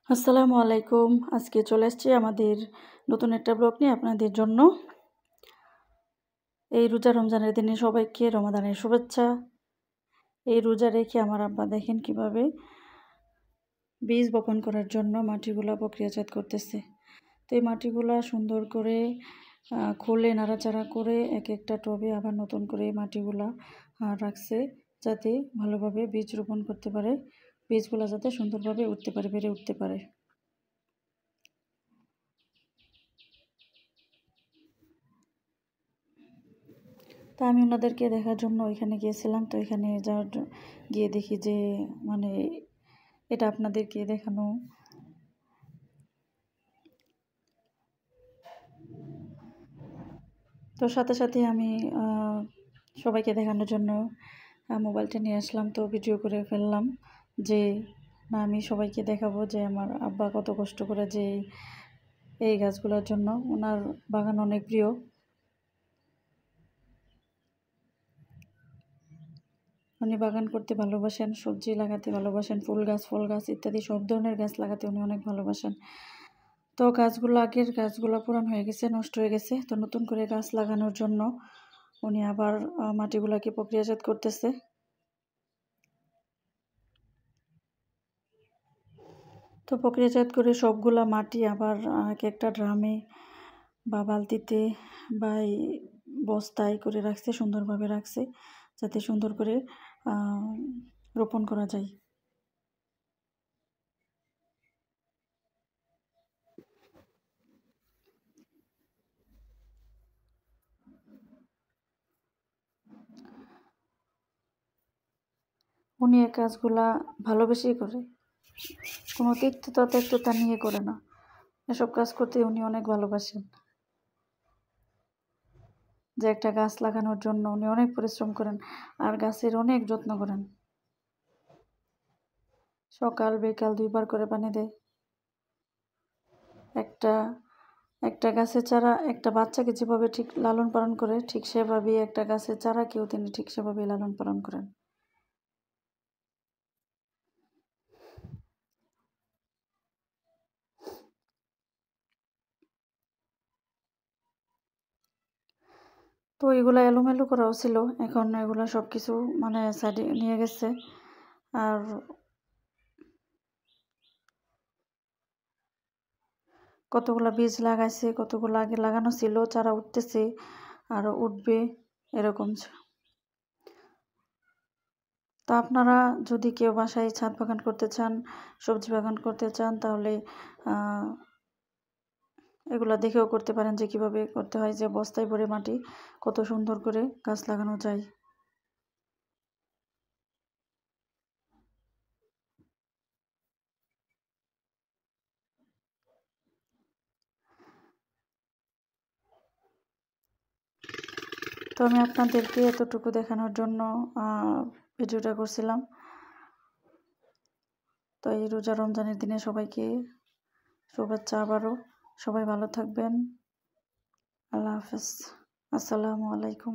আসসালামু আলাইকুম। আজকে চলে আসছি আমাদের নতুন একটা ব্লগ নিয়ে আপনাদের জন্য। এই রোজা রমজানের দিনে সবাইকে রমাদানের শুভেচ্ছা। এই রোজা রেখে আমার আব্বা দেখেন কিভাবে বীজ বপন করার জন্য মাটিগুলা প্রক্রিয়াজাত করতেছে। তো এই মাটিগুলা সুন্দর করে খুলে নাড়াচাড়া করে এক একটা টবে আবার নতুন করে এই মাটিগুলা রাখছে, যাতে ভালোভাবে বীজ রোপণ করতে পারে, বীজগুলা যাতে সুন্দরভাবে উঠতে পারে, বেড়ে উঠতে পারে। তা আমি ওনাদেরকে দেখার জন্য ওইখানে গিয়েছিলাম। তো এখানে গিয়ে দেখি যে মানে এটা আপনাদেরকে দেখানো। তো সাথে সাথে আমি সবাইকে দেখানোর জন্য মোবাইলটা নিয়ে আসলাম। তো ভিডিও করে ফেললাম যে না, আমি সবাইকে দেখাবো যে আমার আব্বা কত কষ্ট করে যে এই গাছগুলোর জন্য। ওনার বাগান অনেক প্রিয়। উনি বাগান করতে ভালোবাসেন, সবজি লাগাতে ভালোবাসেন, ফুল গাছ, ফল গাছ ইত্যাদি সব ধরনের গাছ লাগাতে উনি অনেক ভালোবাসেন। তো গাছগুলো, আগের গাছগুলো পুরান হয়ে গেছে, নষ্ট হয়ে গেছে। তো নতুন করে গাছ লাগানোর জন্য উনি আবার মাটিগুলোকে প্রক্রিয়াজাত করতেছে। তো প্রক্রিয়াজাত করে সবগুলা মাটি আবার এক একটা ড্রামে বা বালতিতে বা এই বস্তায় করে রাখছে, সুন্দরভাবে রাখছে, যাতে সুন্দর করে রোপণ করা যায়। উনি এই কাজগুলা ভালোবেসেই করে, কোনো তিক্ততা নিয়ে করে না। এসব কাজ করতে উনি অনেক ভালোবাসেন। যে একটা গাছ লাগানোর জন্য উনি অনেক পরিশ্রম করেন আর গাছের অনেক যত্ন করেন। সকাল বিকাল 2 বার করে পানি দেয়। একটা একটা গাছের চারা একটা বাচ্চাকে যেভাবে ঠিক লালন পালন করে, ঠিক সেভাবেই একটা গাছের চারাকেও তিনি ঠিক সেভাবেই লালন পালন করেন। তো এগুলা এলোমেলো করাও ছিল, এখন এগুলা সব কিছু মানে সাইডে নিয়ে গেছে। আর কতগুলা বীজ লাগাইছে, কতগুলো আগে লাগানো ছিল, চারা উঠতেছে আরও উঠবে, এরকম। তা আপনারা যদি কেউ বাসায় ছাদ বাগান করতে চান, সবজি বাগান করতে চান, তাহলে এগুলা দেখেও করতে পারেন যে কিভাবে করতে হয়, যে বস্তায় ভরে মাটি কত সুন্দর করে গাছ লাগানো যায়। তো আমি আপনাদেরকে এতটুকু দেখানোর জন্য ভিডিওটা করছিলাম। তো এই রোজা রমজানের দিনে সবাইকে শুভেচ্ছা আবারও। সবাই ভালো থাকবেন। আল্লাহ হাফেজ। আসসালামু আলাইকুম।